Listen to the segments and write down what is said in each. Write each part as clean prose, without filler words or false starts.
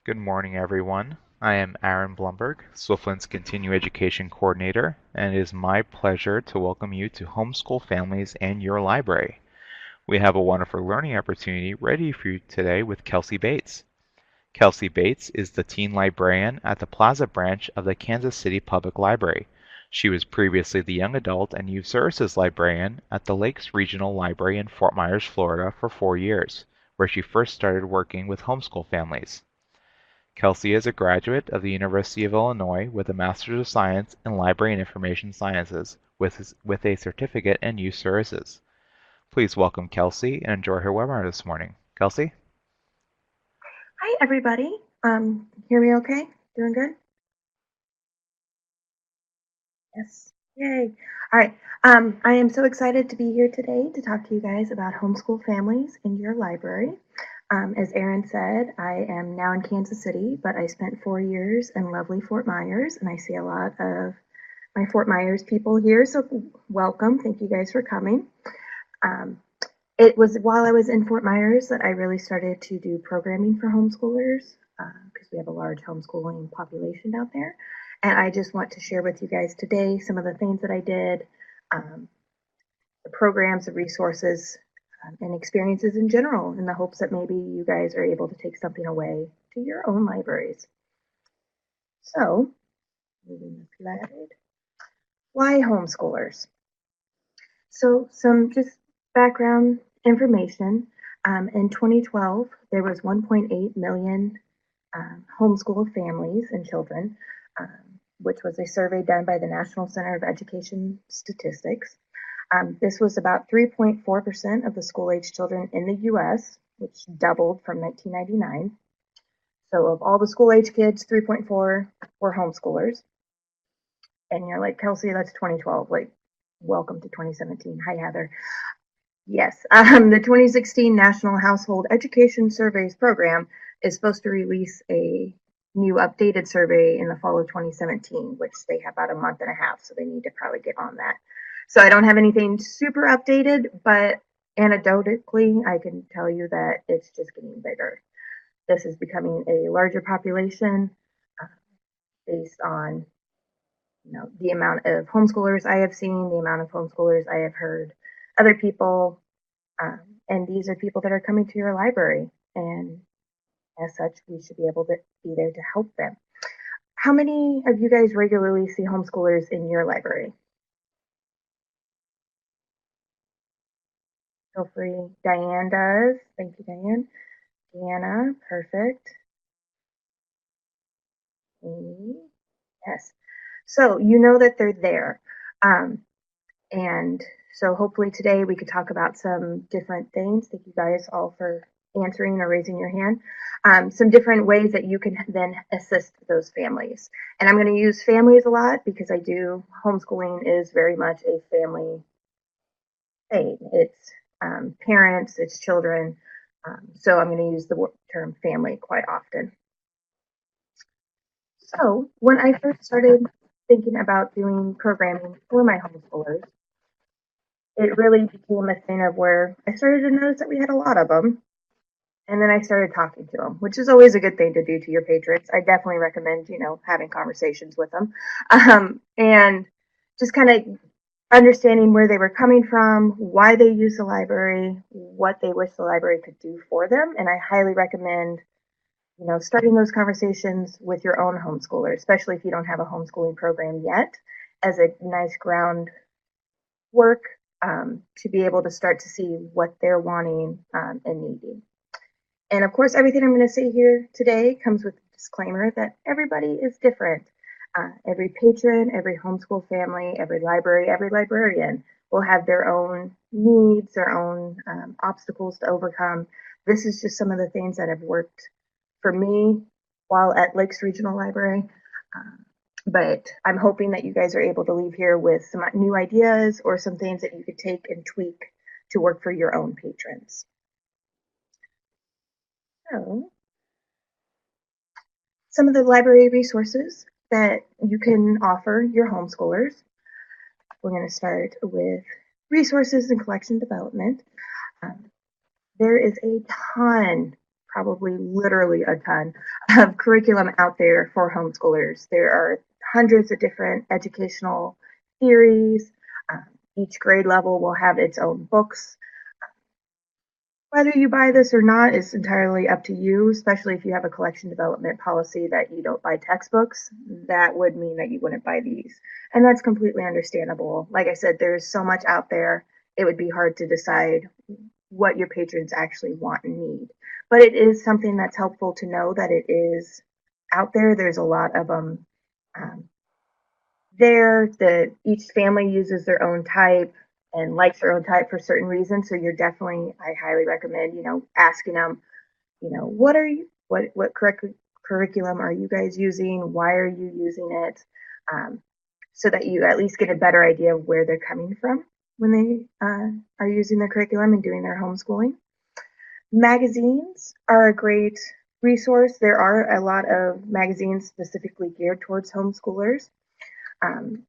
Good morning, everyone. I am Aaron Blumberg, Swiftland's Continuing Education Coordinator, and it is my pleasure to welcome you to Homeschool Families and Your Library. We have a wonderful learning opportunity ready for you today with Kelsey Bates. Kelsey Bates is the teen librarian at the Plaza branch of the Kansas City Public Library. She was previously the young adult and youth services librarian at the Lakes Regional Library in Fort Myers, Florida for 4 years, where she first started working with homeschool families. Kelsey is a graduate of the University of Illinois with a Master's of Science in Library and Information Sciences with a certificate in youth services. Please welcome Kelsey and enjoy her webinar this morning. Kelsey? Hi, everybody. Hear me okay? Doing good? Yes. Yay. All right. I am so excited to be here today to talk to you guys about homeschool families in your library. As Aaron said, I am now in Kansas City, but I spent 4 years in lovely Fort Myers, and I see a lot of my Fort Myers people here. So welcome. Thank you guys for coming. Um, it was while I was in Fort Myers that I really started to do programming for homeschoolers because we have a large homeschooling population out there. And I just want to share with you guys today some of the things that I did, um, the programs, the resources, and experiences in general, in the hopes that maybe you guys are able to take something away to your own libraries. So, moving the slide. Why homeschoolers? So, some just background information. In 2012, there was 1.8 million homeschool families and children, which was a survey done by the National Center of Education Statistics. This was about 3.4% of the school-age children in the U.S., which doubled from 1999. So of all the school-age kids, 3.4 were homeschoolers. And you're like, Kelsey, that's 2012. Like, welcome to 2017. Hi, Heather. Yes, the 2016 National Household Education Surveys program is supposed to release a new updated survey in the fall of 2017, which they have about a month and a half, so they need to probably get on that. So I don't have anything super updated, but anecdotally, I can tell you that it's just getting bigger. This is becoming a larger population uh, based on the amount of homeschoolers I have seen, the amount of homeschoolers I have heard other people um, and these are people that are coming to your library. And as such, we should be able to be there to help them. How many of you guys regularly see homeschoolers in your library? Feel free. Diane does. Thank you, Diane. Deanna, perfect. Amy, yes. So you know that they're there. Um, And so hopefully today we could talk about some different things. Thank you guys all for answering or raising your hand. Some different ways that you can then assist those families. And I'm going to use families a lot because I do homeschooling is very much a family thing. It's parents, it's children. So I'm going to use the term family quite often. So when I first started thinking about doing programming for my homeschoolers, it really became a thing of where I started to notice that we had a lot of them. And then I started talking to them, which is always a good thing to do to your patrons. I definitely recommend, having conversations with them and just kind of understanding where they were coming from, why they use the library, what they wish the library could do for them. And I highly recommend, starting those conversations with your own homeschooler, especially if you don't have a homeschooling program yet, as a nice ground work to be able to start to see what they're wanting and needing. And of course, everything I'm going to say here today comes with a disclaimer that everybody is different. Every patron, every homeschool family, every library, every librarian will have their own needs, their own obstacles to overcome. This is just some of the things that have worked for me while at Lakes Regional Library. But I'm hoping that you guys are able to leave here with some new ideas or some things that you could take and tweak to work for your own patrons. So, some of the library resources that you can offer your homeschoolers. We're going to start with resources and collection development. Um, there is a ton probably literally a ton of curriculum out there for homeschoolers. There are hundreds of different educational theories. Um, each grade level will have its own books. Whether you buy this or not is entirely up to you, especially if you have a collection development policy that you don't buy textbooks. That would mean that you wouldn't buy these. And that's completely understandable. Like I said, there's so much out there, it would be hard to decide what your patrons actually want and need. But it is something that's helpful to know that it is out there. There's a lot of them um, there. That each family uses their own type and likes their own type for certain reasons. So you're definitely, I highly recommend, asking them, what are you, what curriculum are you guys using? Why are you using it? Um, so that you at least get a better idea of where they're coming from when they are using the curriculum and doing their homeschooling. Magazines are a great resource. There are a lot of magazines specifically geared towards homeschoolers. Um,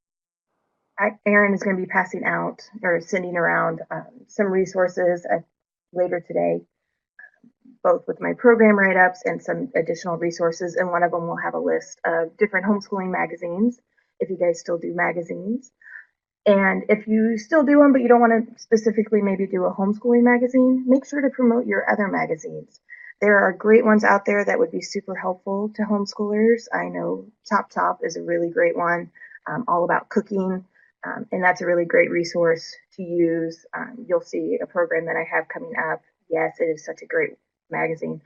Erin is going to be passing out or sending around some resources later today, both with my program write ups and some additional resources. And one of them will have a list of different homeschooling magazines if you guys still do magazines. And if you still do them, but you don't want to specifically maybe do a homeschooling magazine, make sure to promote your other magazines. There are great ones out there that would be super helpful to homeschoolers. I know Chop Chop is a really great one, all about cooking, and that's a really great resource to use. You'll see a program that I have coming up. Yes, it is such a great magazine.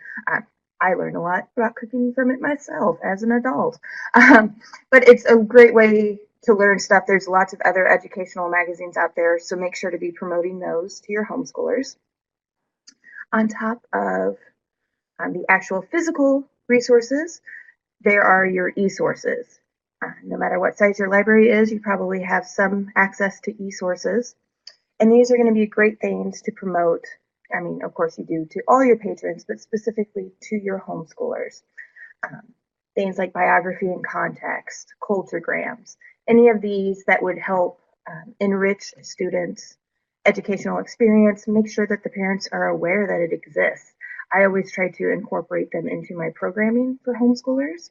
I learned a lot about cooking from it myself as an adult, but it's a great way to learn stuff. There's lots of other educational magazines out there, so make sure to be promoting those to your homeschoolers. On top of the actual physical resources, there are your e-sources. No matter what size your library is, you probably have some access to e-sources. And these are going to be great things to promote. I mean, of course, you do to all your patrons, but specifically to your homeschoolers. Um, Things like biography and context, culturegrams, any of these that would help enrich students' educational experience, make sure that the parents are aware that it exists. I always try to incorporate them into my programming for homeschoolers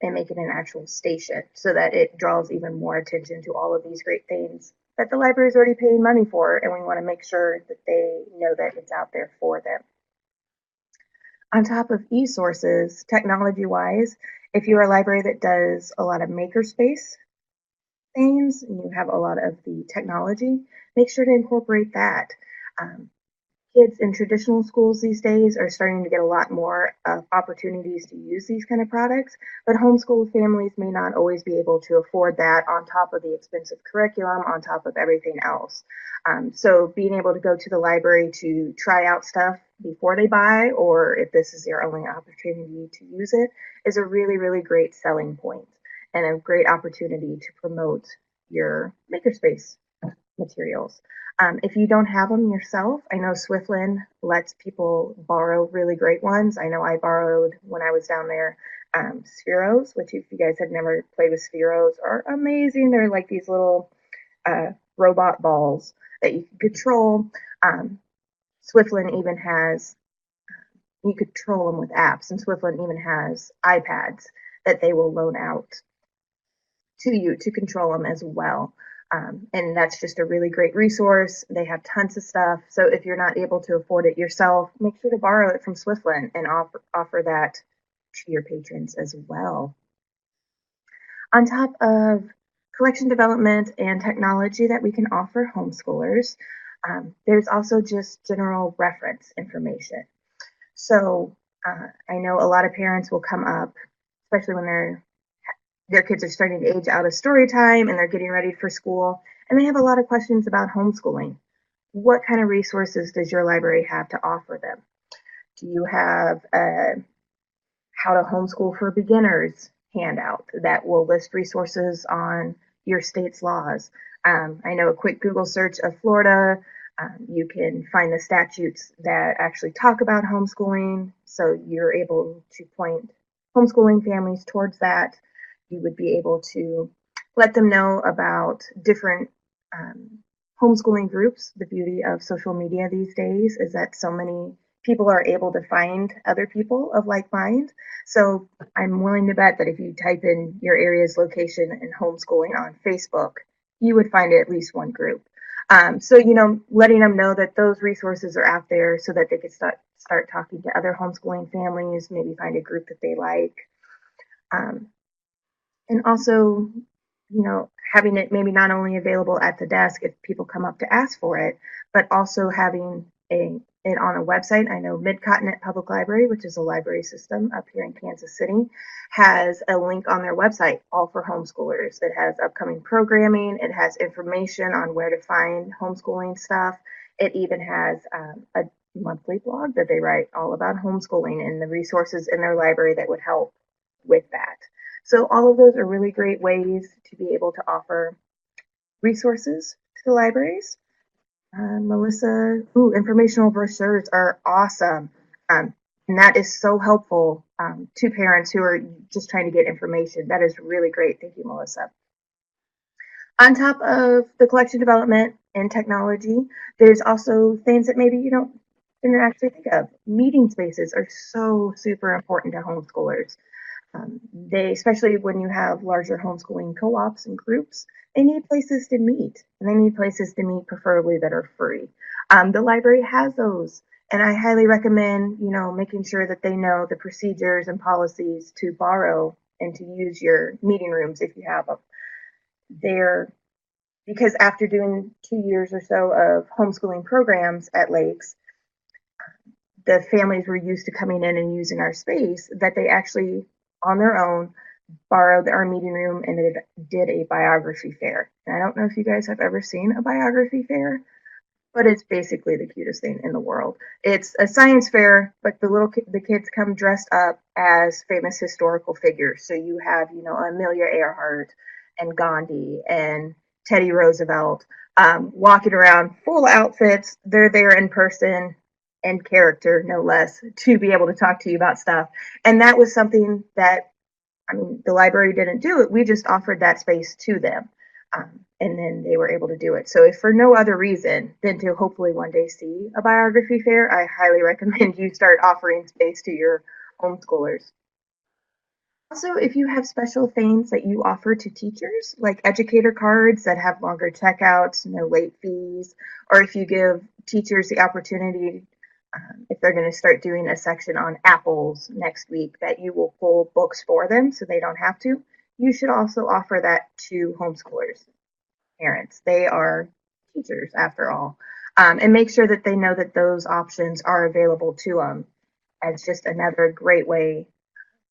and make it an actual station so that it draws even more attention to all of these great things that the library is already paying money for, and we want to make sure that they know that it's out there for them. On top of e-sources, technology-wise, if you're a library that does a lot of makerspace things and you have a lot of the technology, make sure to incorporate that. Um, Kids in traditional schools these days are starting to get a lot more opportunities to use these kind of products, but homeschool families may not always be able to afford that on top of the expensive curriculum, on top of everything else. So being able to go to the library to try out stuff before they buy, or if this is their only opportunity to use it, is a really, really great selling point and a great opportunity to promote your makerspace materials. If you don't have them yourself, I know Swiftland lets people borrow really great ones. I know I borrowed when I was down there Spheros, which if you guys have never played with Spheros, are amazing. They're like these little robot balls that you can control. Um, Swiftland even has, you could control them with apps, and Swiftland even has iPads that they will loan out to you to control them as well. And that's just a really great resource. They have tons of stuff. So if you're not able to afford it yourself, make sure to borrow it from Swiftland and offer that to your patrons as well. On top of collection development and technology that we can offer homeschoolers, there's also just general reference information. So I know a lot of parents will come up, especially when their kids are starting to age out of story time and they're getting ready for school, and they have a lot of questions about homeschooling. What kind of resources does your library have to offer them? Do you have a how to homeschool for beginners handout that will list resources on your state's laws? I know a quick Google search of Florida, you can find the statutes that actually talk about homeschooling, so you're able to point homeschooling families towards that. You would be able to let them know about different homeschooling groups. The beauty of social media these days is that so many people are able to find other people of like mind. So I'm willing to bet that if you type in your area's location and homeschooling on Facebook, you would find at least one group. So letting them know that those resources are out there so that they could start talking to other homeschooling families, maybe find a group that they like. Um, and also, having it maybe not only available at the desk if people come up to ask for it, but also having it on a website. I know Mid-Continent Public Library, which is a library system up here in Kansas City, has a link on their website all for homeschoolers. It has upcoming programming, it has information on where to find homeschooling stuff. It even has a monthly blog that they write all about homeschooling and the resources in their library that would help with that. So all of those are really great ways to be able to offer resources to the libraries. Melissa, informational brochures are awesome. And that is so helpful to parents who are just trying to get information. That is really great. Thank you, Melissa. On top of the collection development and technology, there's also things that maybe you didn't actually think of. Meeting spaces are so super important to homeschoolers. They, especially when you have larger homeschooling co-ops and groups, they need places to meet, and they need places to meet preferably that are free. The library has those, and I highly recommend making sure that they know the procedures and policies to borrow and to use your meeting rooms if you have them. They're because after doing 2 years or so of homeschooling programs at Lakes, the families were used to coming in and using our space that they actually on their own borrowed our meeting room and it did a biography fair. And I don't know if you guys have ever seen a biography fair, but it's basically the cutest thing in the world. It's a science fair, but the kids come dressed up as famous historical figures. So you have Amelia Earhart and Gandhi and Teddy Roosevelt walking around full outfits. They're there in person and character, no less, to be able to talk to you about stuff. And that was something that the library didn't do it. We just offered that space to them. And then they were able to do it. So if for no other reason than to hopefully one day see a biography fair, I highly recommend you start offering space to your homeschoolers. Also, if you have special things that you offer to teachers, like educator cards that have longer checkouts, no late fees, or if you give teachers the opportunity, if they're going to start doing a section on apples next week, that you will pull books for them so they don't have to, you should also offer that to homeschoolers, parents. They are teachers after all. And make sure that they know that those options are available to them as just another great way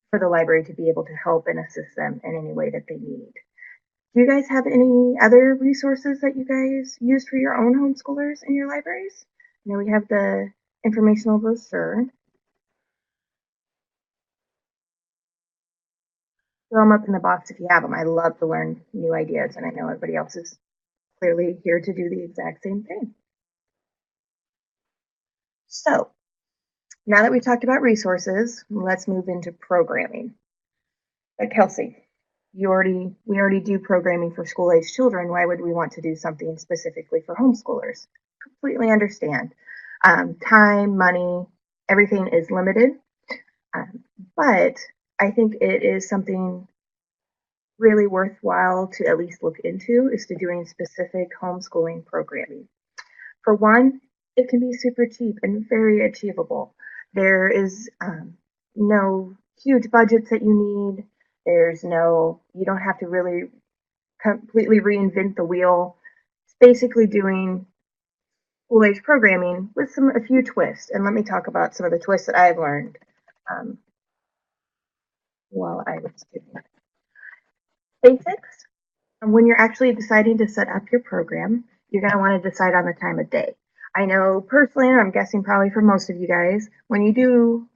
for the library to be able to help and assist them in any way that they need. Do you guys have any other resources that you guys use for your own homeschoolers in your libraries? We have the informational brochure. Throw them up in the box if you have them. I love to learn new ideas, and I know everybody else is clearly here to do the exact same thing. So, now that we've talked about resources, let's move into programming. Like Kelsey, we already do programming for school-age children. Why would we want to do something specifically for homeschoolers? Completely understand. Time, money, everything is limited. But I think it is something really worthwhile to at least look into is to doing specific homeschooling programming. For one, it can be super cheap and very achievable. There is no huge budgets that you need. You don't have to really completely reinvent the wheel. It's basically doing school age programming with a few twists. And let me talk about some of the twists that I've learned um, while I was doing it. Basics. When you're actually deciding to set up your program, you're going to want to decide on the time of day. I know personally, and I'm guessing probably for most of you guys, when you do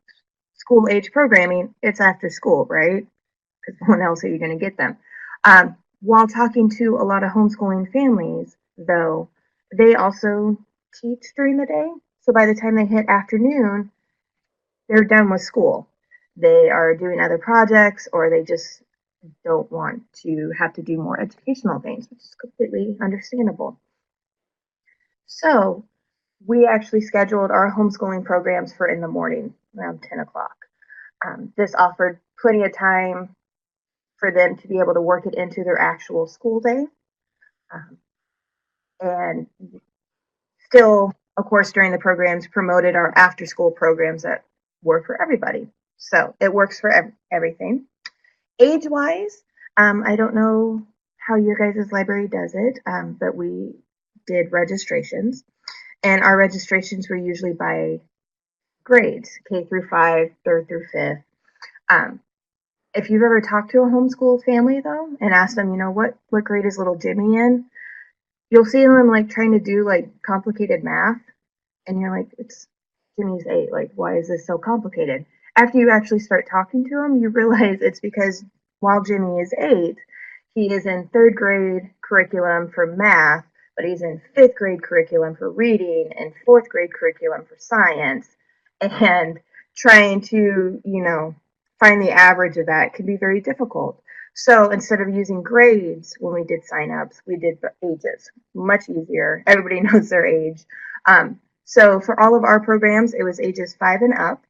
school age programming, it's after school, right? Because when else are you going to get them? While talking to a lot of homeschooling families, though, they also teach during the day. So by the time they hit afternoon, they're done with school. They are doing other projects or they just don't want to have to do more educational things, which is completely understandable. So we actually scheduled our homeschooling programs for in the morning around 10 o'clock. This offered plenty of time for them to be able to work it into their actual school day. Um, and still, of course, during the programs, promoted our after school programs that were for everybody. So it works for everything. Age wise, I don't know how your guys' library does it, but we did registrations. And our registrations were usually by grades, K through 5, 3rd through 5th. Um, if you've ever talked to a homeschool family though and asked them, what grade is little Jimmy in, you'll see them like trying to do like complicated math, and you're like, it's Jimmy's 8. Like, why is this so complicated? After you actually start talking to him, you realize it's because while Jimmy is 8, he is in 3rd grade curriculum for math, but he's in 5th grade curriculum for reading and 4th grade curriculum for science. And trying to, find the average of that can be very difficult. So instead of using grades when we did signups, we did ages. Much easier. Everybody knows their age. So for all of our programs, it was ages 5 and up,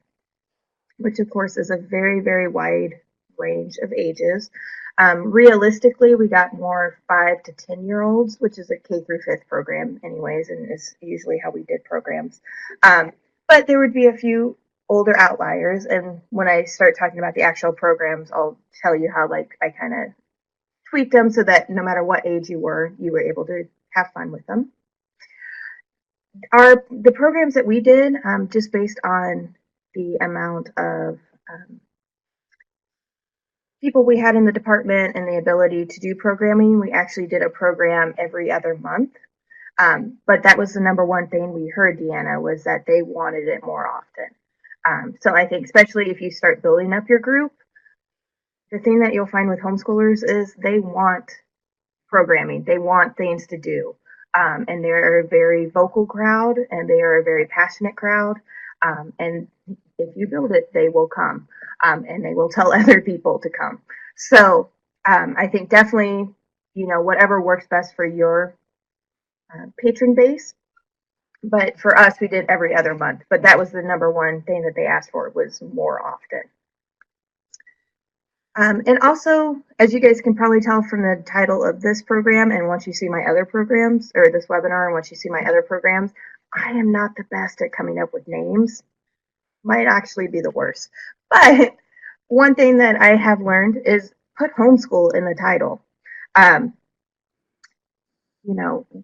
which of course is a very, very wide range of ages. Realistically, we got more 5 to 10-year-olds, which is a K through 5th program anyways, and is usually how we did programs. But there would be a few older outliers, and when I start talking about the actual programs, I'll tell you how like I kind of tweaked them so that no matter what age you were able to have fun with them. The programs that we did, just based on the amount of people we had in the department and the ability to do programming, we actually did a program every other month. But that was the number one thing we heard, Deanna, was that they wanted it more often. So I think especially if you start building up your group, the thing that you'll find with homeschoolers is they want programming. They want things to do. And they're a very vocal crowd and they are a very passionate crowd. And if you build it, they will come, and they will tell other people to come. So I think definitely, whatever works best for your patron base. But for us, we did every other month. But that was the number one thing that they asked for, was more often. And also, as you guys can probably tell from the title of this program, and once you see my other programs, or this webinar, and once you see my other programs, I am not the best at coming up with names. Might actually be the worst. But one thing that I have learned is put homeschool in the title. Um,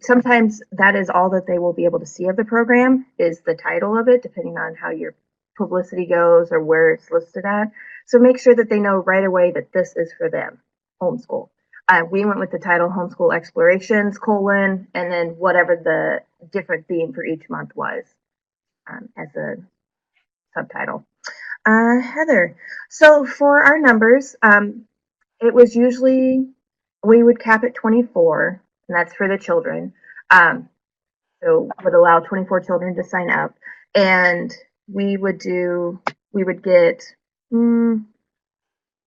sometimes that is all that they will be able to see of the program is the title of it, depending on how your publicity goes or where it's listed at. So make sure that they know right away that this is for them, homeschool. We went with the title Homeschool Explorations, and then whatever the different theme for each month was as a subtitle. Heather, so for our numbers, it was usually, we would cap at 24, and that's for the children. So would allow 24 children to sign up, and we would get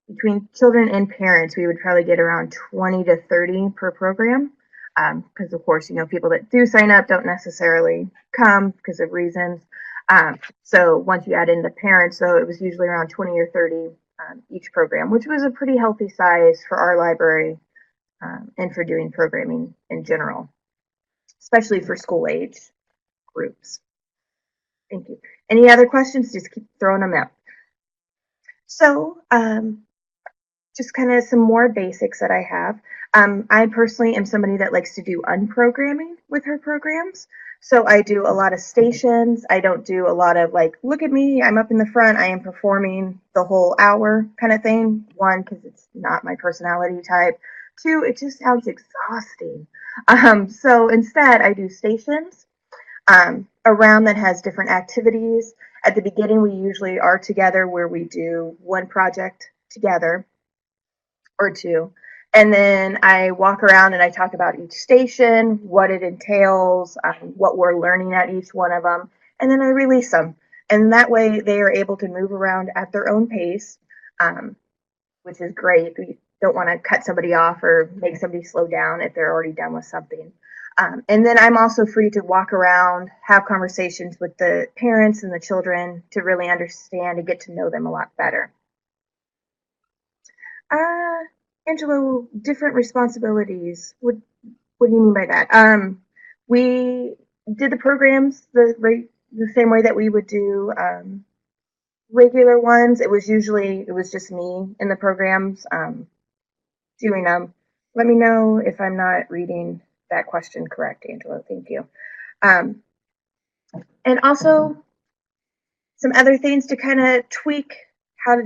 between children and parents, we would probably get around 20 to 30 per program, because of course, people that do sign up don't necessarily come because of reasons. So once you add in the parents, though, it was usually around 20 or 30 each program, which was a pretty healthy size for our library and for doing programming in general, especially for school age groups. Thank you. Any other questions? Just keep throwing them out. So just kind of some more basics that I have. I personally am somebody that likes to do unprogramming with her programs. So I do a lot of stations. I don't do a lot of like, look at me, I'm up in the front, I am performing the whole hour kind of thing. One, because it's not my personality type. Two, it just sounds exhausting. So instead, I do stations around that has different activities. At the beginning, we usually are together where we do one project together or two. And then I walk around and I talk about each station, what it entails, what we're learning at each one of them, and then I release them. And that way they are able to move around at their own pace, which is great. We don't want to cut somebody off or make somebody slow down if they're already done with something. And then I'm also free to walk around, have conversations with the parents and the children to really understand and get to know them a lot better. Uh, Angelo, different responsibilities. What do you mean by that? We did the programs the same way that we would do regular ones. It was just me in the programs doing them. Let me know if I'm not reading that question correct, Angelo. Thank you. Um, and also some other things to kind of tweak how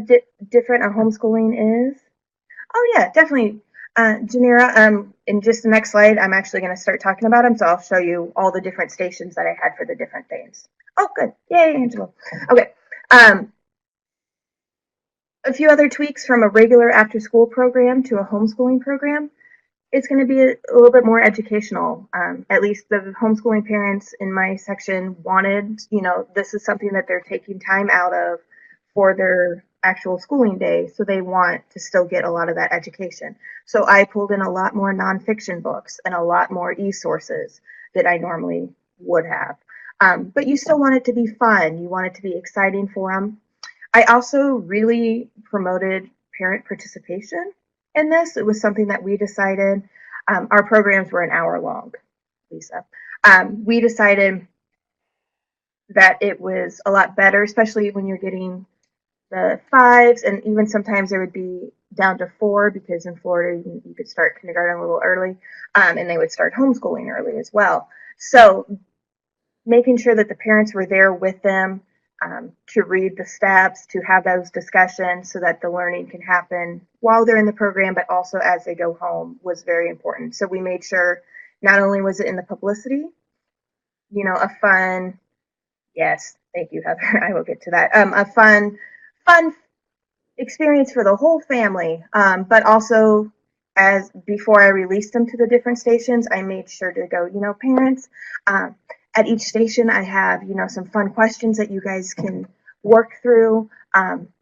different a homeschooling is. Oh yeah, definitely. Janira, in just the next slide, I'm actually going to start talking about them, so I'll show you all the different stations that I had for the different things. Oh, good. Yay, Angela. Okay. Um, a few other tweaks from a regular after-school program to a homeschooling program. It's going to be a little bit more educational. At least the homeschooling parents in my section wanted, this is something that they're taking time out of for their actual schooling day. So they want to still get a lot of that education. So I pulled in a lot more nonfiction books and a lot more e-sources that I normally would have. But you still want it to be fun. You want it to be exciting for them. I also really promoted parent participation in this. It was something that we decided. Our programs were an hour long, Lisa. We decided that it was a lot better, especially when you're getting the fives, and even sometimes there would be down to four because in Florida you could start kindergarten a little early, and they would start homeschooling early as well. So making sure that the parents were there with them to read the steps, to have those discussions so that the learning can happen while they're in the program, but also as they go home was very important. So we made sure not only was it in the publicity, a fun, yes, thank you, Heather, I will get to that, a fun experience for the whole family, but also as before I released them to the different stations, I made sure to go, parents, at each station I have, some fun questions that you guys can work through.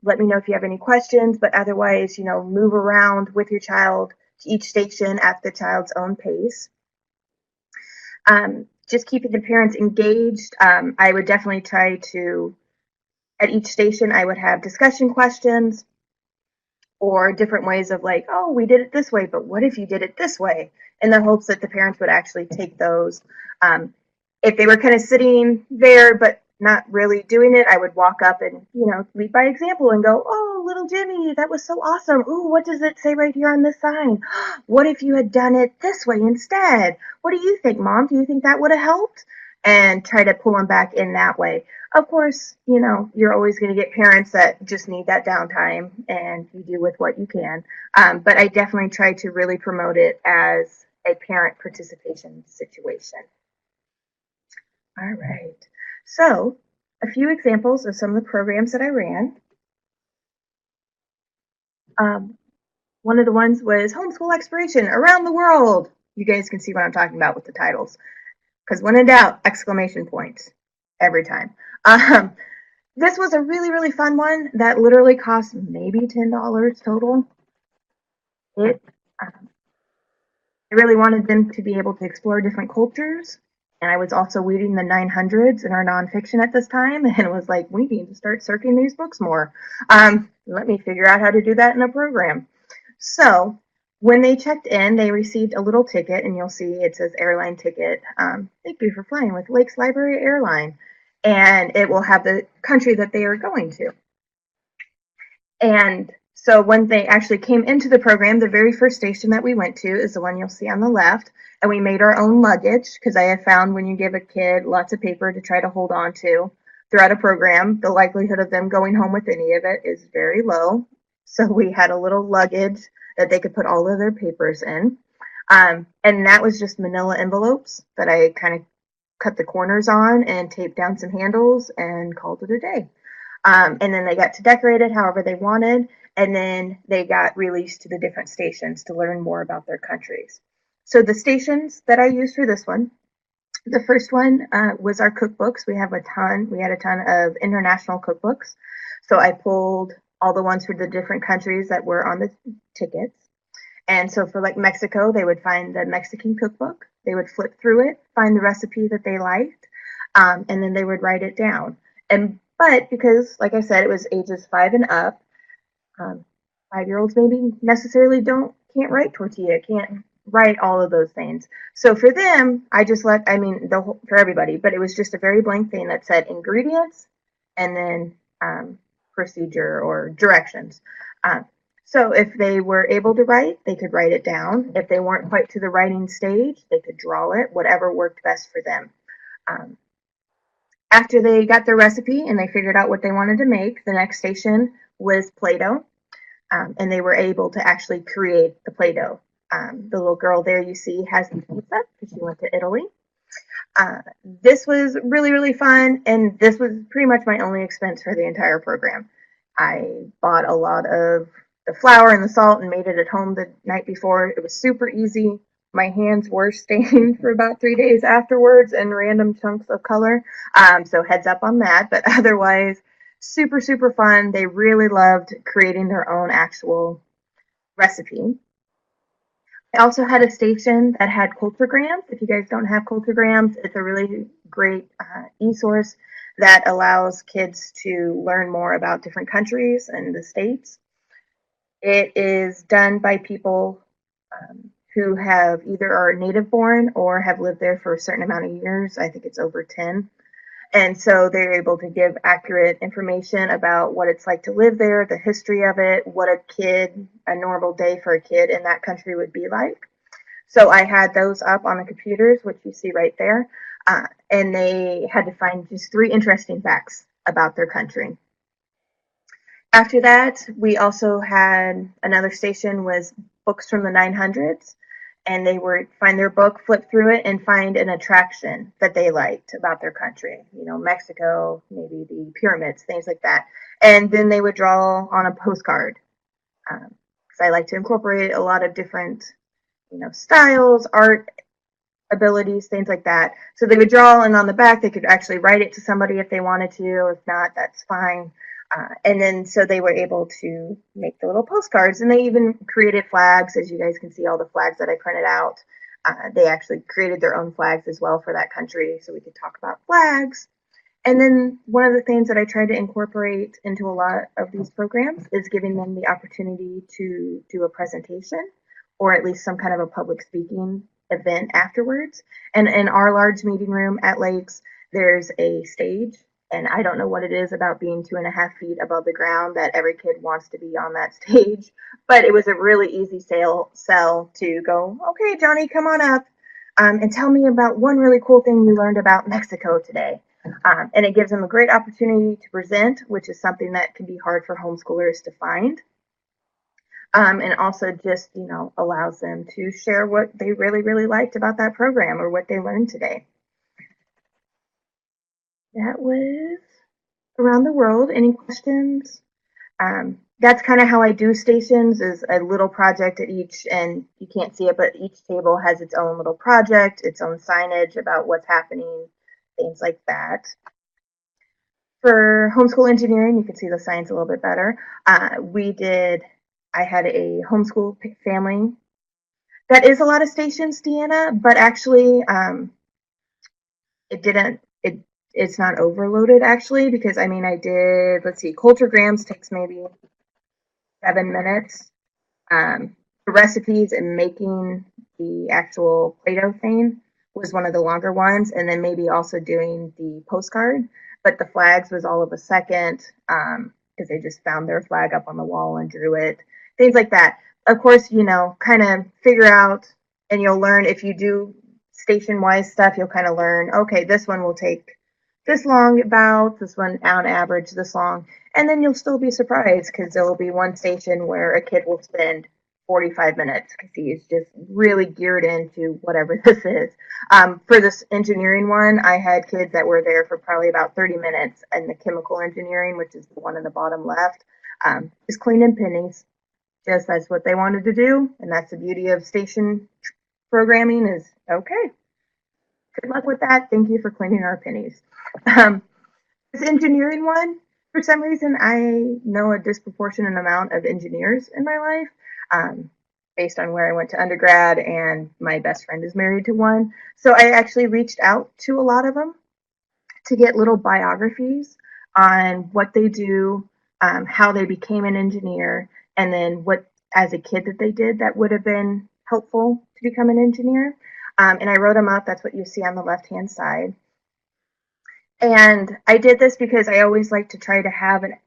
Let me know if you have any questions, but otherwise, move around with your child to each station at the child's own pace. Just keeping the parents engaged. I would definitely try to, at each station, I would have discussion questions or different ways of like, oh, we did it this way, but what if you did it this way? In the hopes that the parents would actually take those. If they were kind of sitting there but not really doing it, I would walk up and, lead by example and go, oh, little Jimmy, that was so awesome. Ooh, what does it say right here on this sign? What if you had done it this way instead? What do you think, Mom? Do you think that would have helped? And try to pull them back in that way. Of course, you're always going to get parents that just need that downtime and you do with what you can. But I definitely try to really promote it as a parent participation situation. All right. So, a few examples of some of the programs that I ran. One of the ones was Homeschool Exploration Around the World. You guys can see what I'm talking about with the titles. Because when in doubt, exclamation points every time. This was a really, really fun one that literally cost maybe $10 total. It, I really wanted them to be able to explore different cultures. And I was also reading the 900s in our nonfiction at this time, and was like, we need to start searching these books more. Let me figure out how to do that in a program. So when they checked in, they received a little ticket, and you'll see it says airline ticket. Thank you for flying with Lakes Library Airline. And it will have the country that they are going to. And so when they actually came into the program, the very first station that we went to is the one you'll see on the left. And we made our own luggage because I have found when you give a kid lots of paper to try to hold on to throughout a program, the likelihood of them going home with any of it is very low. So we had a little luggage that they could put all of their papers in. And that was just manila envelopes that I kind of cut the corners on and taped down some handles and called it a day. And then they got to decorate it however they wanted, and then they got released to the different stations to learn more about their countries. So the stations that I used for this one, the first one was our cookbooks. We had a ton of international cookbooks. So I pulled all the ones for the different countries that were on the tickets. And so for like Mexico, they would find the Mexican cookbook. They would flip through it, find the recipe that they liked, and then they would write it down. And but because, like I said, it was ages 5 and up, um, 5 year olds maybe necessarily don't can't write tortilla, can't write all of those things. So for them, I just let I mean the whole, for everybody, but it was just a very blank thing that said ingredients and then procedure or directions. Um, so if they were able to write, they could write it down. If they weren't quite to the writing stage, they could draw it, whatever worked best for them. Um, After they got their recipe and they figured out what they wanted to make, the next station was Play-Doh, and they were able to actually create the Play-Doh. The little girl there you see has the pizza because she went to Italy. This was really, really fun, and this was pretty much my only expense for the entire program. I bought a lot of the flour and the salt and made it at home the night before. It was super easy. My hands were stained for about 3 days afterwards and random chunks of color. So heads up on that. But otherwise, super, super fun. They really loved creating their own actual recipe. I also had a station that had culturegrams. If you guys don't have culturegrams, it's a really great e-source that allows kids to learn more about different countries and the states. It is done by people who have either are native born or have lived there for a certain amount of years. I think it's over 10. And so they're able to give accurate information about what it's like to live there, the history of it, what a normal day for a kid in that country would be like. So I had those up on the computers, which you see right there, and they had to find just 3 interesting facts about their country. After that, we also had another station was books from the 900s, and they would find their book, flip through it, and find an attraction that they liked about their country. You know, Mexico, maybe the pyramids, things like that. And then they would draw on a postcard. Because I like to incorporate a lot of different, styles, art abilities, things like that. So they would draw, and on the back they could actually write it to somebody if they wanted to. If not, that's fine. And then so they were able to make the little postcards, and they even created flags, as you guys can see all the flags that I printed out. They actually created their own flags as well for that country, so we could talk about flags. And then one of the things that I try to incorporate into a lot of these programs is giving them the opportunity to do a presentation or at least some kind of a public speaking event afterwards. And in our large meeting room at Lakes, there's a stage. And I don't know what it is about being 2.5 feet above the ground that every kid wants to be on that stage. But it was a really easy sell to go, okay, Johnny, come on up and tell me about one really cool thing you learned about Mexico today. And it gives them a great opportunity to present, which is something that can be hard for homeschoolers to find. And also just, allows them to share what they really, really liked about that program or what they learned today. That was around the world. Any questions? That's kind of how I do stations is a little project at each, and you can't see it, but each table has its own little project, its own signage about what's happening, things like that. For homeschool engineering, you can see the signs a little bit better. I had a homeschool family. That is a lot of stations, Deanna, but actually, it didn't, it's not overloaded actually, because I did, let's see, culturegrams takes maybe 7 minutes. The recipes and making the actual Play-Doh thing was one of the longer ones, and then maybe also doing the postcard. But the flags was all of a second because they just found their flag up on the wall and drew it, things like that. Of course, kind of figure out, and you'll learn if you do station-wise stuff, you'll kind of learn, okay, this one will take this long about, this one on average this long, and then you'll still be surprised because there will be one station where a kid will spend 45 minutes because he is just really geared into whatever this is. For this engineering one, I had kids that were there for probably about 30 minutes, and the chemical engineering, which is the one in the bottom left, is cleaning pennies. Just that's what they wanted to do, and that's the beauty of station programming is, okay, good luck with that. Thank you for cleaning our pennies. This engineering one, for some reason, I know a disproportionate amount of engineers in my life. based on where I went to undergrad, and my best friend is married to one. So I actually reached out to a lot of them to get little biographies on what they do, how they became an engineer, and then what, as a kid, that they did that would have been helpful to become an engineer. And I wrote them up. That's what you see on the left hand side. And I did this because I always like to try to have an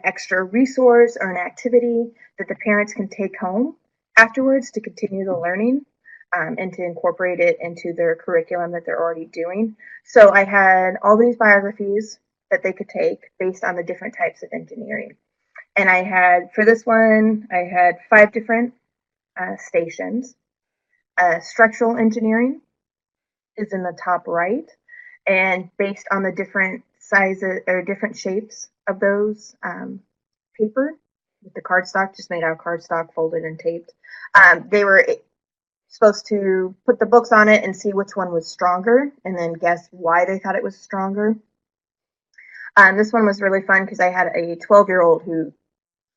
extra resource or an activity that the parents can take home afterwards to continue the learning, and to incorporate it into their curriculum that they're already doing. So I had all these biographies that they could take based on the different types of engineering. And I had, for this one, I had 5 different stations. Structural engineering is in the top right, and based on the different sizes or different shapes of those paper with the cardstock, just made out of cardstock, folded and taped, they were supposed to put the books on it and see which one was stronger, and then guess why they thought it was stronger. This one was really fun because I had a 12-year-old who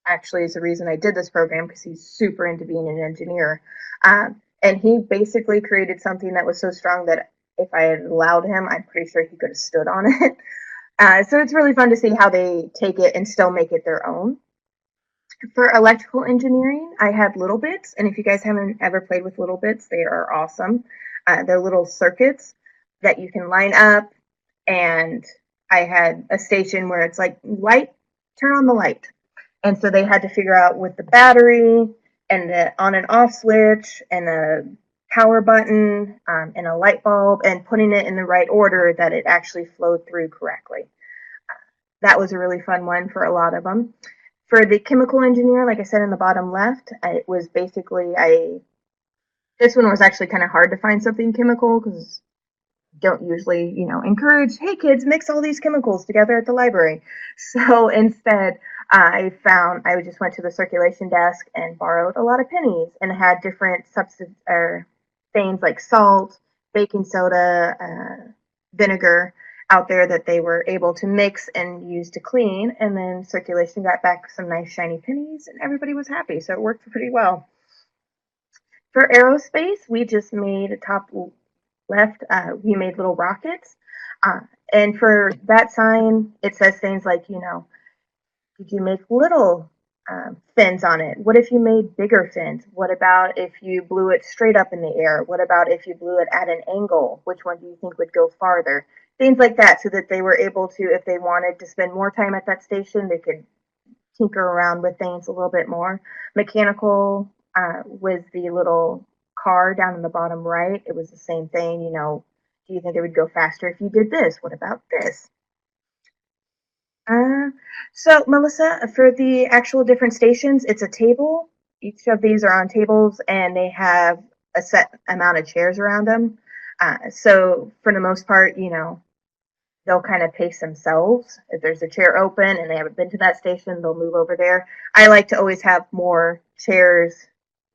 actually is the reason I did this program, because he's super into being an engineer. And he basically created something that was so strong that if I had allowed him, I'm pretty sure he could have stood on it. So it's really fun to see how they take it and still make it their own. For electrical engineering, I had little bits, and if you guys haven't ever played with little bits, they are awesome. They're little circuits that you can line up, and I had a station where it's like, light, turn on the light. And so they had to figure out with the battery and the on and off switch and a power button, and a light bulb, and putting it in the right order that it actually flowed through correctly. That was a really fun one for a lot of them. For the chemical engineer, like I said in the bottom left, it was basically this one was actually kind of hard to find something chemical because don't usually, encourage, hey kids, mix all these chemicals together at the library. So instead, I just went to the circulation desk and borrowed a lot of pennies and had different substance or things like salt, baking soda, vinegar out there that they were able to mix and use to clean. And then circulation got back some nice shiny pennies, and everybody was happy. So it worked pretty well. For aerospace, we just made a top left, we made little rockets. Uh, and for that sign, it says things like, did you make little fins on it? What if you made bigger fins? What about if you blew it straight up in the air? What about if you blew it at an angle? Which one do you think would go farther? Things like that, so that they were able to, if they wanted to spend more time at that station, they could tinker around with things a little bit more. Mechanical was the little car down in the bottom right. It was the same thing, do you think it would go faster if you did this? What about this? Uh, so, Melissa, for the actual different stations, it's a table. Each of these are on tables, and they have a set amount of chairs around them. So, for the most part, they'll kind of pace themselves. If there's a chair open and they haven't been to that station, they'll move over there. I like to always have more chairs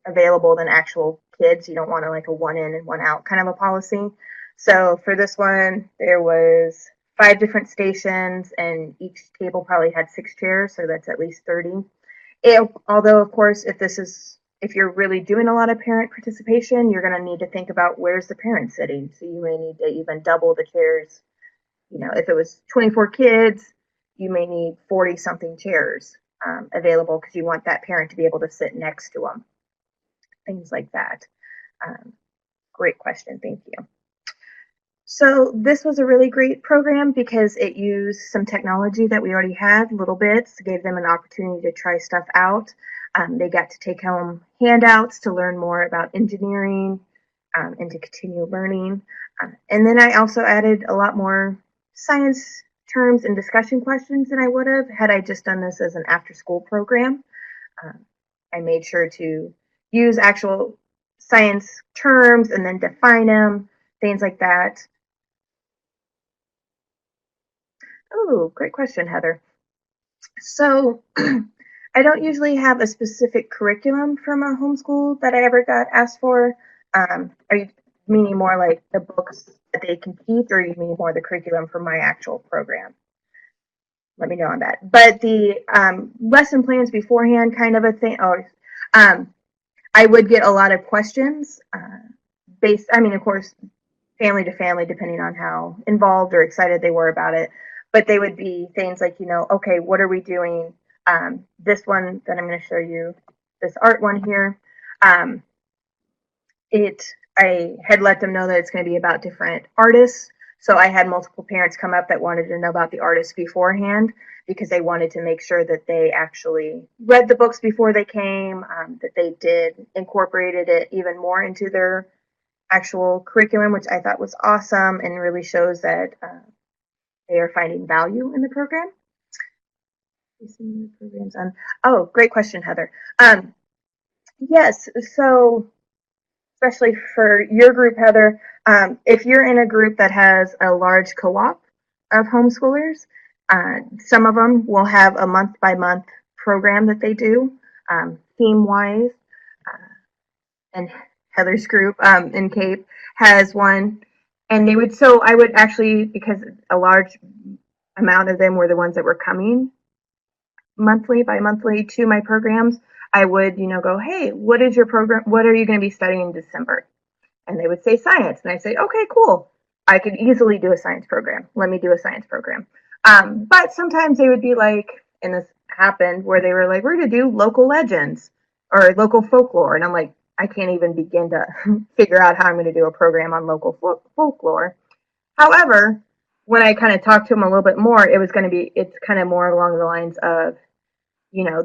available than actual kids. You don't want to like a one in and one out kind of a policy. So for this one, there was 5 different stations, and each table probably had 6 chairs, so that's at least 30. Although, of course, if you're really doing a lot of parent participation, you're going to need to think about where's the parent sitting. So you may need to even double the chairs. If it was 24 kids, you may need 40 something chairs available because you want that parent to be able to sit next to them. Things like that. Um, Great question. Thank you. So this was a really great program because it used some technology that we already had, little bits, gave them an opportunity to try stuff out. They got to take home handouts to learn more about engineering, and to continue learning. And then I also added a lot more science terms and discussion questions than I would have had I just done this as an after-school program. I made sure to use actual science terms and then define them, things like that. Oh, great question, Heather. So I don't usually have a specific curriculum from a homeschool that I ever got asked for. Are you meaning more like the books that they can teach, or are you meaning more the curriculum for my actual program? Let me know on that. But the lesson plans beforehand, kind of a thing. Oh, I I would get a lot of questions based, I mean, of course, family to family, depending on how involved or excited they were about it. But they would be things like, okay, what are we doing? This one that I'm going to show you, this art one here, um, it I had let them know that it's going to be about different artists. So I had multiple parents come up that wanted to know about the artists beforehand because they wanted to make sure that they actually read the books before they came, that they did incorporated it even more into their actual curriculum, which I thought was awesome and really shows that they are finding value in the program. Oh, great question, Heather. Yes, so especially for your group, Heather, if you're in a group that has a large co-op of homeschoolers, some of them will have a month-by-month program that they do, theme-wise. And Heather's group in Cape has one, and they would. So I would actually, because a large amount of them were the ones that were coming monthly by monthly to my programs. I would, go, hey, what is your program? What are you going to be studying in December? And they would say science, and I say, okay, cool. I could easily do a science program. Let me do a science program. But sometimes they would be like, and this happened where they were like, we're going to do local legends or local folklore, and I'm like, I can't even begin to figure out how I'm going to do a program on local folklore. However, when I kind of talked to them a little bit more, it's kind of more along the lines of,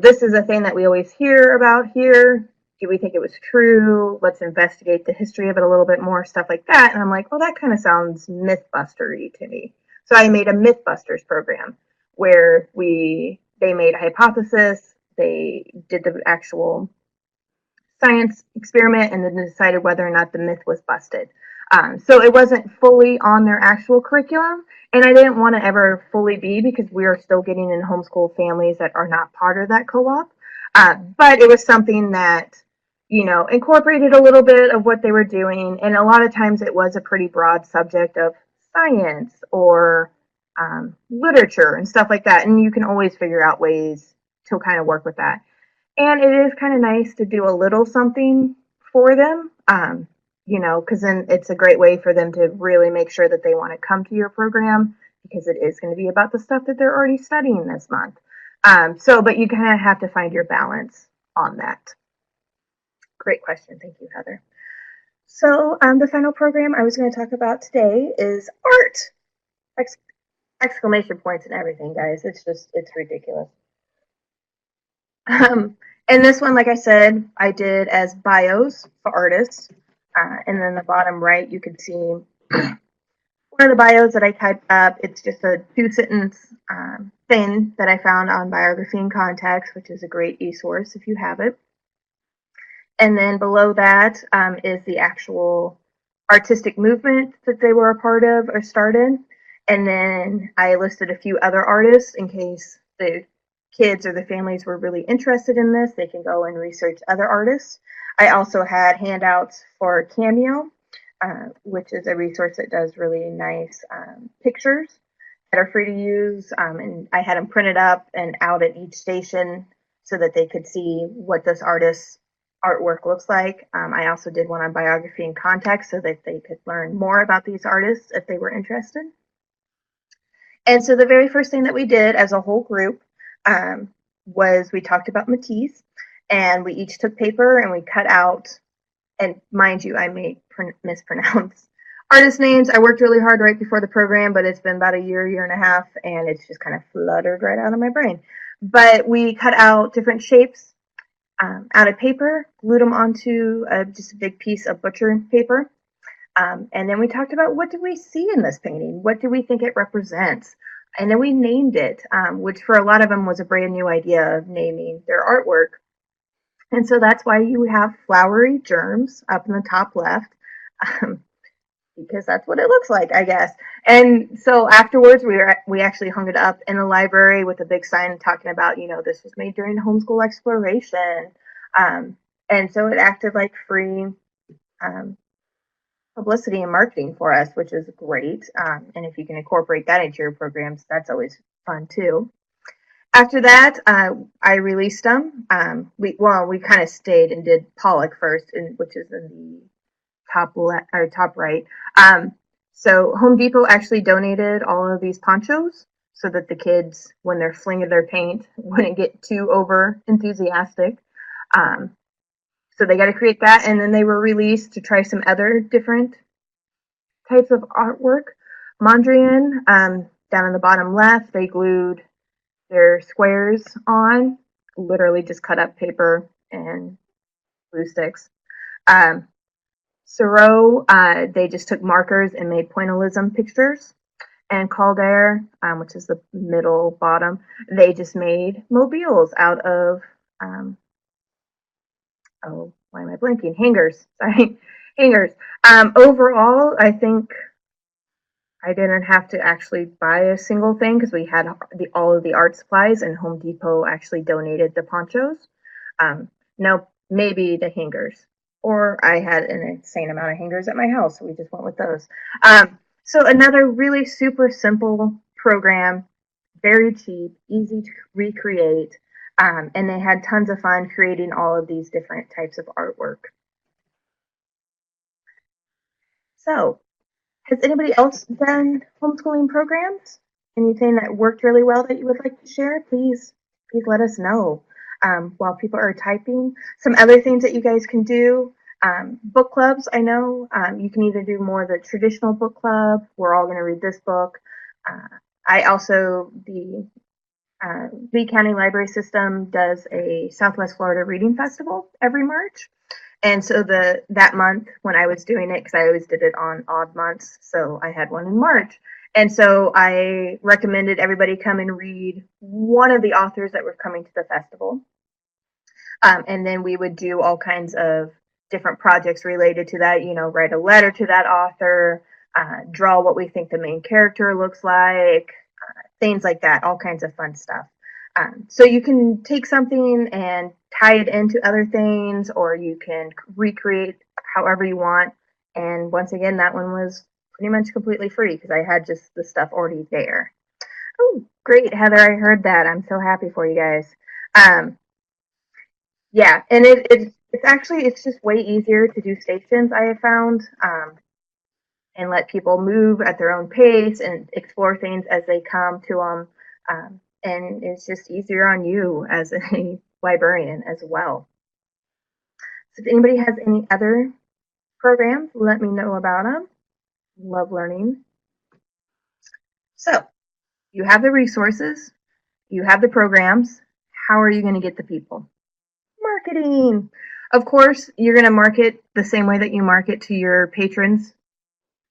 this is a thing that we always hear about here. Do we think it was true? Let's investigate the history of it a little bit more, stuff like that. And I'm like, well, that kind of sounds mythbustery to me. So I made a Mythbusters program where they made a hypothesis, they did the actual science experiment, and then decided whether or not the myth was busted. So it wasn't fully on their actual curriculum, and I didn't want to ever fully be because we are still getting in homeschool families that are not part of that co-op. But it was something that, incorporated a little bit of what they were doing, and a lot of times it was a pretty broad subject of science or literature and stuff like that, and you can always figure out ways to kind of work with that. And it is kind of nice to do a little something for them, because then it's a great way for them to really make sure that they want to come to your program because it is going to be about the stuff that they're already studying this month. But you kind of have to find your balance on that. Great question. Thank you, Heather. So the final program I was going to talk about today is art. Exclamation points and everything, guys. It's ridiculous. And this one, like I said, I did as bios for artists. And then the bottom right, you can see one of the bios that I typed up. It's just a 2-sentence thing that I found on Biography in Context, which is a great e-source if you have it. And then below that is the actual artistic movement that they were a part of or started. And then I listed a few other artists in case the kids or the families were really interested in this. They can go and research other artists. I also had handouts for Cameo, which is a resource that does really nice pictures that are free to use. And I had them printed up and out at each station so that they could see what this artist's artwork looks like. I also did one on Biography in Context so that they could learn more about these artists if they were interested. And so the very first thing that we did as a whole group was we talked about Matisse, and we each took paper and we cut out, and mind you, I may mispronounce artist names. I worked really hard right before the program, but it's been about a year and a half, and it's just kind of fluttered right out of my brain. But we cut out different shapes out of paper, glued them onto just a big piece of butcher paper. And then we talked about what do we see in this painting? What do we think it represents? And then we named it, which for a lot of them was a brand new idea of naming their artwork. And so that's why you have flowery germs up in the top left, because that's what it looks like, I guess. And so afterwards, we actually hung it up in the library with a big sign talking about, this was made during homeschool exploration. And so it acted like free publicity and marketing for us, which is great. And if you can incorporate that into your programs, that's always fun too. After that, I released them. We kind of stayed and did Pollock first, which is in the top left or top right. Um, so Home Depot actually donated all of these ponchos so that the kids, when they're flinging their paint, wouldn't get too over enthusiastic. Um, so they got to create that, and then they were released to try some other different types of artwork. Mondrian, down in the bottom left, they glued their squares on, literally just cut up paper and glue sticks. Um, Soro, they just took markers and made pointillism pictures. And Calder, which is the middle bottom, they just made mobiles out of, oh, why am I blanking? Hangers. Sorry, hangers. Overall, I think I didn't have to actually buy a single thing because we had all of the art supplies, and Home Depot actually donated the ponchos. No, maybe the hangers, or I had an insane amount of hangers at my house, so we just went with those. So another really super simple program, very cheap, easy to recreate, and they had tons of fun creating all of these different types of artwork. So has anybody else done homeschooling programs? Anything that worked really well that you would like to share? Please let us know. While people are typing, some other things that you guys can do. Book clubs, I know you can either do more the traditional book club. We're all going to read this book. I also, the Lee County Library System does a Southwest Florida Reading Festival every March. And so that month when I was doing it, because I always did it on odd months, so I had one in March. And so I recommended everybody come and read one of the authors that were coming to the festival. And then we would do all kinds of different projects related to that, write a letter to that author, draw what we think the main character looks like, things like that, all kinds of fun stuff. So you can take something and tie it into other things, or you can recreate however you want. And once again, that one was pretty much completely free because I had just the stuff already there. Oh, great, Heather! I heard that. I'm so happy for you guys. Um, yeah, and it's just way easier to do stations. I have found. And let people move at their own pace and explore things as they come to them. And it's just easier on you as a librarian as well. So if anybody has any other programs, let me know about them. Love learning. So you have the resources, you have the programs. How are you going to get the people? Marketing. Of course, you're going to market the same way that you market to your patrons,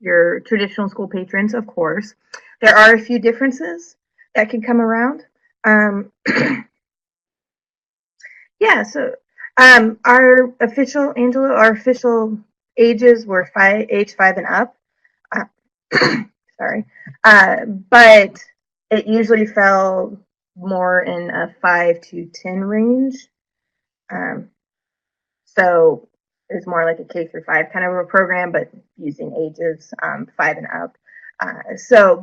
your traditional school patrons, of course. There are a few differences that can come around. Yeah, so our official, Angela, our official ages were age 5 and up. Uh, sorry. But it usually fell more in a 5 to 10 range. Um, so it's more like a K through 5 kind of a program, but using ages 5 and up.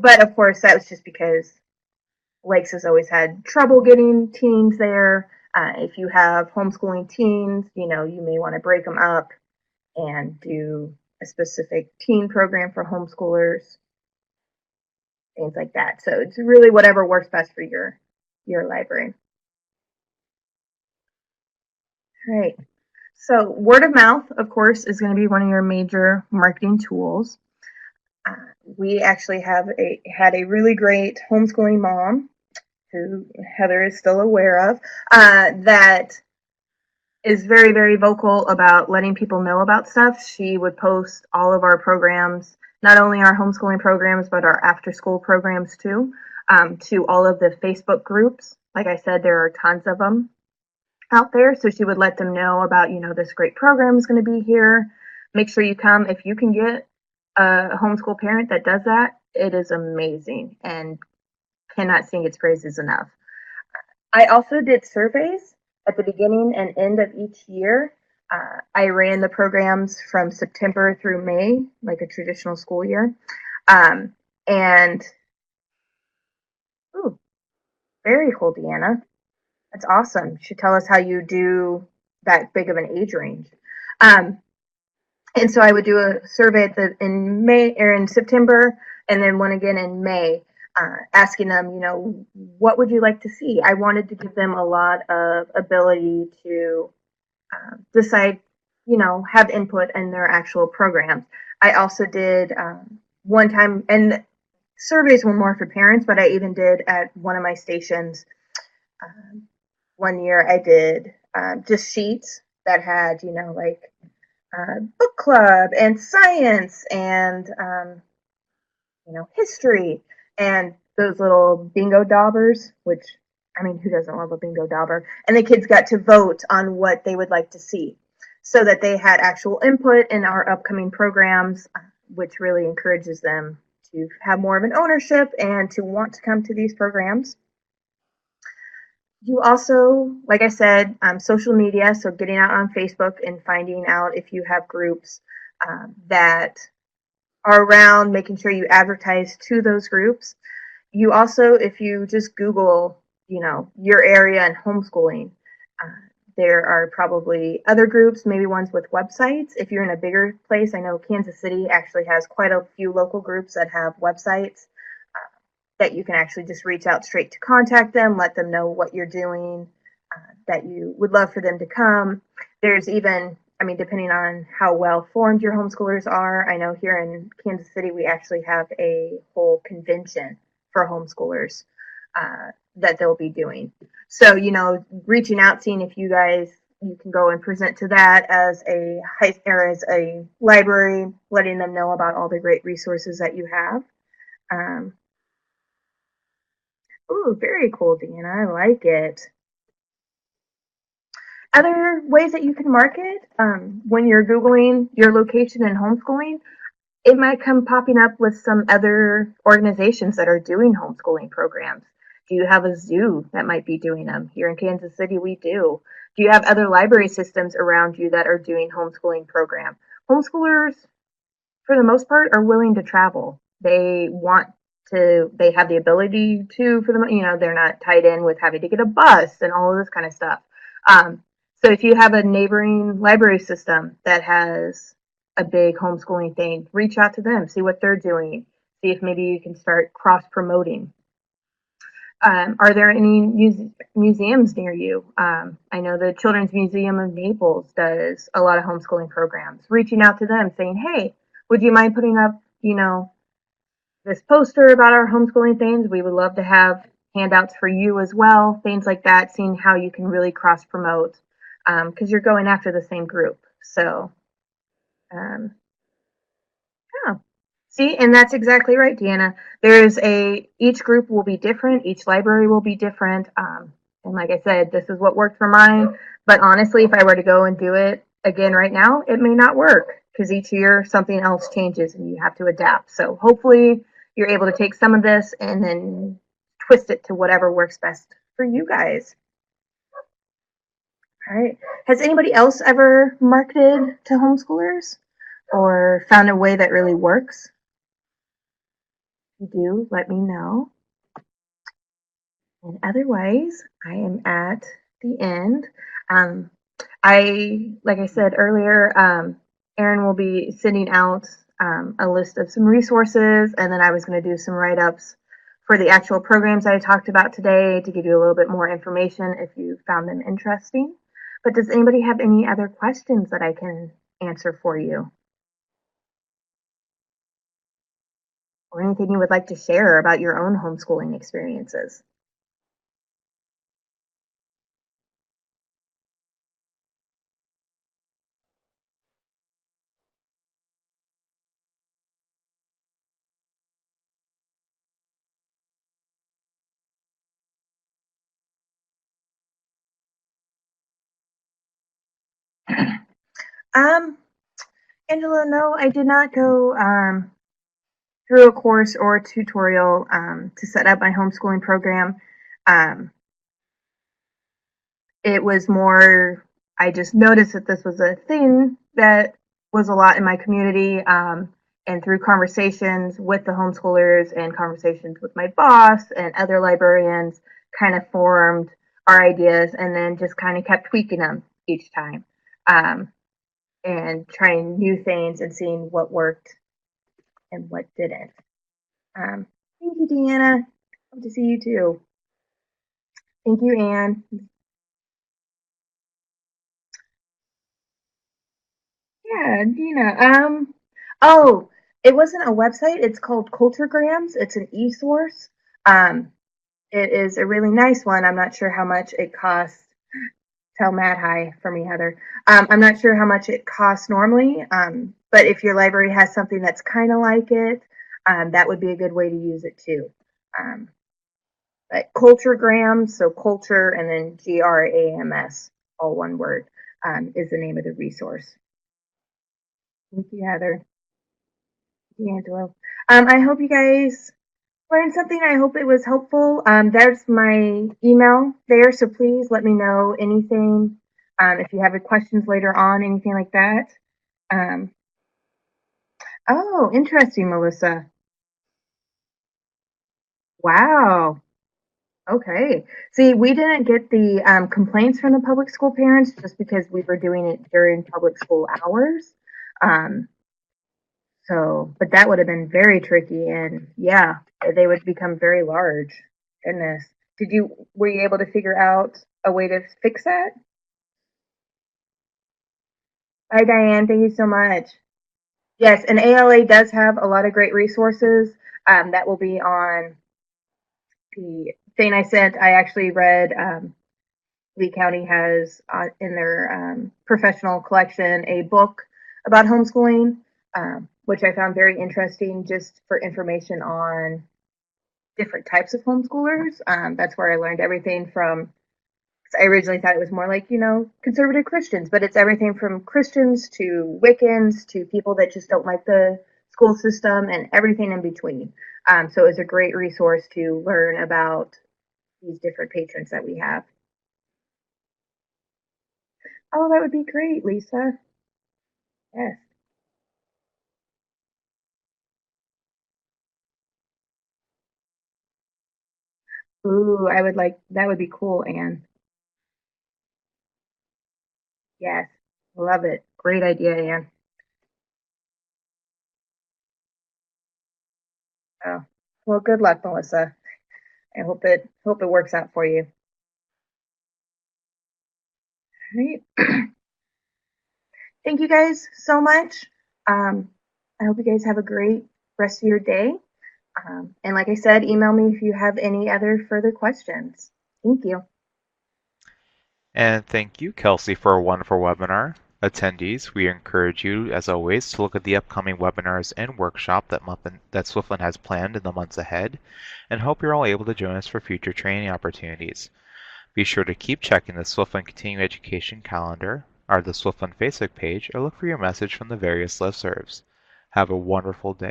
But of course, that was just because Lakes has always had trouble getting teens there. If you have homeschooling teens, you may want to break them up and do a specific teen program for homeschoolers, things like that. So it's really whatever works best for your library. All right. So word of mouth, of course, is going to be one of your major marketing tools. We actually had a really great homeschooling mom who Heather is still aware of, that is very, very vocal about letting people know about stuff. She would post all of our programs, not only our homeschooling programs, but our after school programs too, to all of the Facebook groups. Like I said, there are tons of them out there. So she would let them know about, this great program is going to be here. Make sure you come. If you can get a homeschool parent that does that, it is amazing and cannot sing its praises enough. I also did surveys at the beginning and end of each year. I ran the programs from September through May, like a traditional school year. And ooh, Very cool, Deanna. That's awesome. You should tell us how you do that big of an age range. Um, and so I would do a survey in May or in September, and then one again in May, asking them, what would you like to see? I wanted to give them a lot of ability to decide, have input in their actual programs. I also did one time, and surveys were more for parents, but I even did at one of my stations. Um, one year I did just sheets that had, like book club and science and history and those little bingo daubers, which I mean, who doesn't love a bingo dauber? And the kids got to vote on what they would like to see, so that they had actual input in our upcoming programs, which really encourages them to have more of an ownership and to want to come to these programs. You also, like I said, social media, so getting out on Facebook and finding out if you have groups that are around, making sure you advertise to those groups. You also, if you just Google, your area and homeschooling, uh, there are probably other groups, maybe ones with websites. If you're in a bigger place, I know Kansas City actually has quite a few local groups that have websites that you can actually just reach out straight to contact them, let them know what you're doing, that you would love for them to come. There's even, I mean, depending on how well formed your homeschoolers are, I know here in Kansas City we actually have a whole convention for homeschoolers that they'll be doing. So, reaching out, seeing if you can go and present to that as a as a library, letting them know about all the great resources that you have. Um, Ooh, very cool, Deanna. I like it. Other ways that you can market when you're Googling your location and homeschooling, it might come popping up with some other organizations that are doing homeschooling programs. Do you have a zoo that might be doing them? Here in Kansas City, we do. Do you have other library systems around you that are doing homeschooling program? Homeschoolers, for the most part, are willing to travel. They have the ability to, for the, they're not tied in with having to get a bus and all of this kind of stuff. So if you have a neighboring library system that has a big homeschooling thing, reach out to them, see what they're doing, see if maybe you can start cross promoting. Are there any museums near you? I know the Children's Museum of Naples does a lot of homeschooling programs. Reaching out to them, saying, "Hey, would you mind putting up, this poster about our homeschooling things? We would love to have handouts for you as well." Things like that. Seeing how you can really cross promote, because you're going after the same group. So, um, yeah. See, and that's exactly right, Deanna. Each group will be different, each library will be different. And like I said, this is what worked for mine. But honestly, if I were to go and do it again right now, it may not work because each year something else changes and you have to adapt. So hopefully you're able to take some of this and then twist it to whatever works best for you guys. All right. Has anybody else ever marketed to homeschoolers or found a way that really works? If you do, let me know. And otherwise, I am at the end. Um, like I said earlier, Erin will be sending out a list of some resources, and then I was going to do some write ups for the actual programs I talked about today to give you a little bit more information if you found them interesting. But does anybody have any other questions that I can answer for you? Or anything you would like to share about your own homeschooling experiences? Um, Angela, no, I did not go through a course or a tutorial to set up my homeschooling program. Um, it was more, I just noticed that this was a thing that was a lot in my community. And through conversations with the homeschoolers and conversations with my boss and other librarians, kind of formed our ideas and then just kind of kept tweaking them each time, um, and trying new things and seeing what worked and what didn't. Um, thank you, Deanna. Hope to see you too. Thank you, Anne. Yeah, Dina. Oh, it wasn't a website. It's called Culturegrams. It's an e-source. Um, it is a really nice one. I'm not sure how much it costs. Tell Matt hi for me, Heather. I'm not sure how much it costs normally, but if your library has something that's kind of like it, that would be a good way to use it too. Um, but Culturegrams, so culture and then GRAMS, all one word, is the name of the resource. Thank you, Heather. D'Angelo. I hope you guys learned something. I hope it was helpful. There's my email there, so please let me know anything. If you have any questions later on, anything like that. Um, oh, interesting, Melissa. Wow. Okay. See, we didn't get the complaints from the public school parents just because we were doing it during public school hours. Um, So, but that would have been very tricky, and yeah, they would become very large. Goodness, were you able to figure out a way to fix that? Hi, Diane. Thank you so much. Yes, and ALA does have a lot of great resources. That will be on the thing I sent. I actually read. Lee County has in their professional collection a book about homeschooling, which I found very interesting, just for information on different types of homeschoolers. That's where I learned everything from. I originally thought it was more like, conservative Christians, but it's everything from Christians to Wiccans to people that just don't like the school system and everything in between. So it's a great resource to learn about these different patrons that we have. Oh, that would be great, Lisa. Yes. Ooh, I would like that would be cool, Anne. Yes. Love it. Great idea, Anne. Oh. Well, good luck, Melissa. I hope it works out for you. All right. Thank you guys so much. Um, I hope you guys have a great rest of your day. And like I said, email me if you have any other further questions. Thank you. And thank you, Kelsey, for a wonderful webinar. Attendees, we encourage you, as always, to look at the upcoming webinars and workshop that Swiftland has planned in the months ahead, and hope you're all able to join us for future training opportunities. Be sure to keep checking the Swiftland Continuing Education calendar or the Swiftland Facebook page, or look for your message from the various listservs. Have a wonderful day.